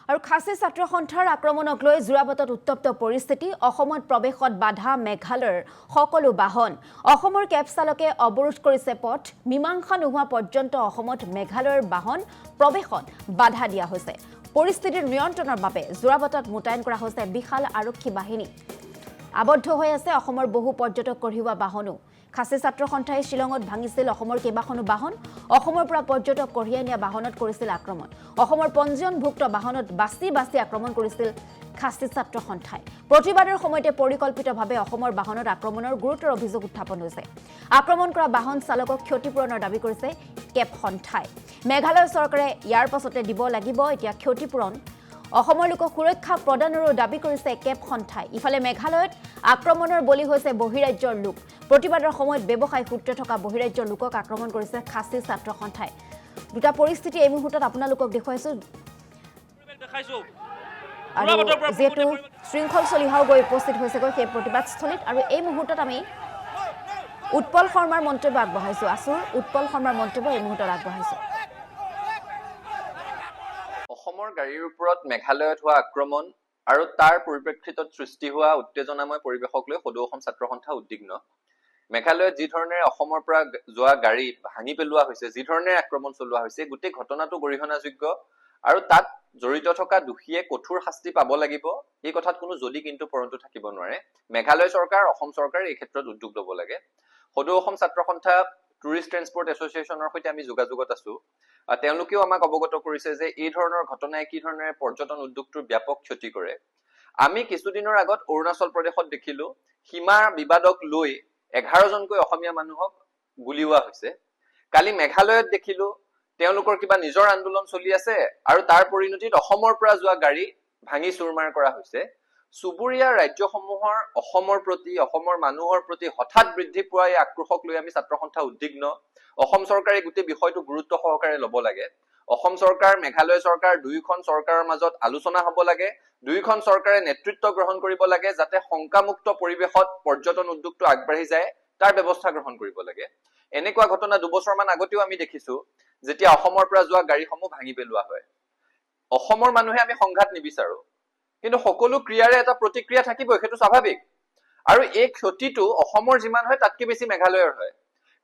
আৰু খাচী ছাত্ৰ সন্থাৰ আক্ৰমণক লৈ যোৰাবাটত উত্তপ্ত পৰিস্থিতি অসমত প্ৰৱেশত বাধা মেঘালয়ৰ সকলো বাহন অসমৰ কেব চালকে অৱৰোধ কৰিছে পথ মীমাংসা নোহোৱা পৰ্যন্ত অসমত মেঘালয়ৰ বাহন প্ৰৱেশত বাধা দিয়া হৈছে পৰিস্থিতিৰ নিয়ন্ত্ৰণৰ বাবে যোৰাবাটত মুতায়ন কৰা হৈছে বিশাল আৰক্ষী বাহিনী আবদ্ধ হৈ আছে অসমৰ বহু পৰ্যটক কঢ়িওৱা বাহনো খাচী ছাত্ৰ সন্থাই শিলঙত ভাঙিছিল অসমৰ কেইবাখনো বাহন অসমৰ পৰা পৰ্যটক কঢ়িয়াই নিয়া বাহনত কৰিছিল আক্ৰমণ অসমৰ পঞ্জীয়নভুক্ত বাহনত বাছি আক্ৰমণ কৰিছিল খাচী ছাত্ৰ সন্থাই প্ৰতিবাদৰ সময়তে পৰিকল্পিতভাৱে অসমৰ বাহনত আক্ৰমণৰ গুৰুতৰ অভিযোগ উত্থাপন হৈছে আক্ৰমণ কৰা বাহন চালকক ক্ষতিপূৰণৰ দাবী কৰিছে কেব সন্থাই মেঘালয় চৰকাৰে ইয়াৰ পাছতে দিব লাগিব এতিয়া ক্ষতিপূৰণ অসমৰ লোকক সুৰক্ষা প্ৰদানৰো দাবী কৰিছে কেব সন্থাই ইফালে মেঘালয়ত আক্ৰমণৰ বলি হৈছে বহিৰাজ্যৰ লোক প্ৰতিবাদৰ সময়ত ব্যৱসায় সূত্ৰে থকা বহিৰাজ্যৰ লোকক আক্ৰমণ কৰিছে খাচী ছাত্ৰ সন্থাই দুটা পৰিস্থিতি এই মুহূৰ্তত আপোনালোকক দেখুৱাইছো আৰু যেহেতু শৃংখল চলিহাও গৈ উপস্থিত হৈছেগৈ সেই প্ৰতিবাদস্থলীত আৰু এই মুহূৰ্তত আমি উৎপল শৰ্মাৰ মন্তব্য আগবঢ়াইছো আছুৰ উৎপল শৰ্মাৰ মন্তব্য এই মুহূৰ্তত আগবঢ়াইছো অসমৰ গাড়ীৰ ওপৰত মেঘালয়ত হোৱা আক্ৰমণ আৰু তাৰ পৰিপ্ৰেক্ষিতত সৃষ্টি হোৱা উত্তেজনাময় পৰিৱেশক লৈ সদৌ অসম ছাত্ৰ সন্থা উদ্বিগ্ন মেঘালয়ত যি ধৰণে অসমৰ পৰা যোৱা গাড়ী ভাঙি পেলোৱা হৈছে যি ধৰণে আক্ৰমণ চলোৱা হৈছে গোটেই ঘটনাটো গৰিহণাযোগ্য আৰু তাত জড়িত থকা দোষীয়ে কঠোৰ শাস্তি পাব লাগিব এই কথাত কোনো যদি কিন্তু পৰন্তু থাকিব নোৱাৰে মেঘালয় চৰকাৰ অসম চৰকাৰ এই ক্ষেত্ৰত উদ্যোগ ল'ব লাগে সদৌ অসম ছাত্ৰ সন্থা টুৰিষ্ট ট্ৰেন্সপৰ্ট এছ'চিয়েশ্যনৰ সৈতে আমি যোগাযোগত আছো তেওঁলোকেও আমাক অৱগত কৰিছে যে এই ধৰণৰ ঘটনাই কি ধৰণে পৰ্যটন উদ্যোগটোৰ ব্যাপক ক্ষতি কৰে আমি কিছুদিনৰ আগত অৰুণাচল প্ৰদেশত দেখিলো সীমা বিবাদক লৈ 11 জনকৈ অসমীয়া মানুহক গুলিওৱা হৈছে কালি মেঘালয়ত দেখিলো তেওঁলোকৰ কিবা নিজৰ আন্দোলন চলি আছে আৰু তাৰ পৰিণতিত অসমৰ পৰা যোৱা গাড়ী ভাঙি চুৰমাৰ কৰা হৈছে সুবুৰীয়া ৰাজ্যসমূহৰ অসমৰ প্ৰতি অসমৰ মানুহৰ প্ৰতি হঠাৎ বৃদ্ধি পোৱা এই আক্ৰোশক লৈ আমি ছাত্ৰ সন্থা উদ্বিগ্ন অসম চৰকাৰে গোটেই বিষয়টো গুৰুত্ব সহকাৰে ল'ব লাগে অসম চৰকাৰ মেঘালয় চৰকাৰ দুয়োখন চৰকাৰৰ মাজত আলোচনা হ'ব লাগে দুয়োখন চৰকাৰে নেতৃত্ব গ্ৰহণ কৰিব লাগে যাতে শংকামুক্ত পৰিৱেশত পৰ্যটন উদ্যোগটো আগবাঢ়ি যায় তাৰ ব্যৱস্থা গ্ৰহণ কৰিব লাগে এনেকুৱা ঘটনা দুবছৰমান আগতেও আমি দেখিছো যেতিয়া অসমৰ পৰা যোৱা গাড়ীসমূহ ভাঙি পেলোৱা হয় অসমৰ মানুহে আমি সংঘাত নিবিচাৰো কিন্তু সকলো ক্ৰিয়াৰে এটা প্ৰতিক্ৰিয়া থাকিব সেইটো স্বাভাৱিক আৰু এই ক্ষতিটো অসমৰ যিমান হয় তাতকৈ বেছি মেঘালয়ৰ হয়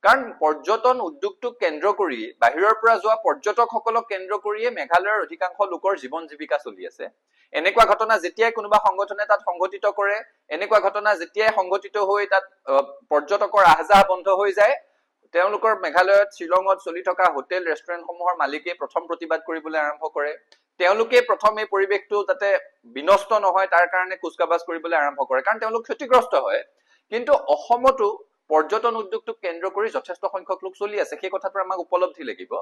কাৰণ পৰ্যটন উদ্যোগটোক কেন্দ্ৰ কৰি বাহিৰৰ পৰা যোৱা পৰ্যটকসকলক কেন্দ্ৰ কৰিয়ে মেঘালয়ৰ অধিকাংশ লোকৰ জীৱন জীৱিকা চলি আছে এনেকুৱা ঘটনা যেতিয়াই কোনোবা সংগঠনে তাত সংগঠিত কৰে এনেকুৱা ঘটনা যেতিয়াই সংগঠিত হৈ তাত পৰ্যটকৰ আহযাহ বন্ধ হৈ যায় তেওঁলোকৰ মেঘালয়ত শিলঙত চলি থকা হোটেল ৰেষ্টুৰেণ্টসমূহৰ মালিকে প্ৰথম প্ৰতিবাদ কৰিবলৈ আৰম্ভ কৰে তেওঁলোকে প্ৰথম এই পৰিৱেশটো যাতে বিনষ্ট নহয় তাৰ কাৰণে কুচকাবাজ কৰিবলৈ আৰম্ভ কৰে কাৰণ তেওঁলোক ক্ষতিগ্ৰস্ত হয় কিন্তু অসমতো পৰ্যটন উদ্যোগটোক কেন্দ্ৰ কৰি যথেষ্ট সংখ্যক লোক চলি আছে সেই কথাটো আমাক উপলব্ধি লাগিব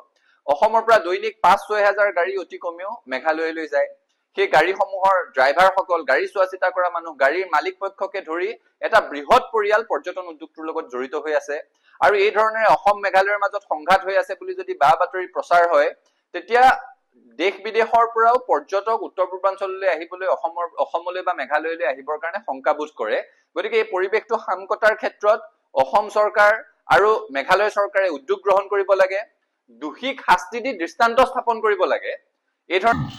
অসমৰ পৰা দৈনিক 5-6 হাজাৰ গাড়ী অতি কমেও মেঘালয়লৈ যায় সেই গাড়ীসমূহৰ ড্ৰাইভাৰসকল গাড়ী চোৱাচিতা কৰা মানুহ গাড়ীৰ মালিক পক্ষকে ধৰি এটা বৃহৎ পৰিয়াল পৰ্যটন উদ্যোগটোৰ লগত জড়িত হৈ আছে আৰু এই ধৰণে অসম মেঘালয়ৰ মাজত সংঘাত হৈ আছে বুলি যদি বা বাতৰি প্ৰচাৰ হয় তেতিয়া দেশ বিদেশৰ পৰাও পৰ্যটক উত্তৰ পূৰ্বাঞ্চললৈ আহিবলৈ অসমলৈ বা মেঘালয়লৈ আহিবৰ কাৰণে শংকাবোধ কৰে গতিকে এই পৰিৱেশটো শামকটাৰ ক্ষেত্ৰত অসম চৰকাৰ আৰু মেঘালয় চৰকাৰে উদ্যোগ গ্ৰহণ কৰিব লাগে দোষীক শাস্তি দি দৃষ্টান্ত স্থাপন কৰিব লাগে এই ধৰণৰ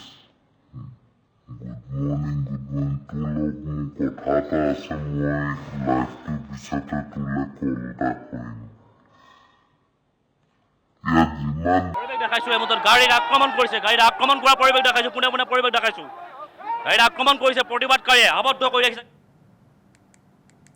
গাড়ীৰ আক্ৰমণ কৰিছে গাড়ীৰ আক্ৰমণ কৰাৰ পৰিৱেশ দেখাইছো পোনে পোনে পৰিৱেশ দেখাইছো গাড়ীৰ আক্ৰমণ কৰিছে প্ৰতিবাদকাৰীয়ে আবদ্ধ কৰি ৰাখিছে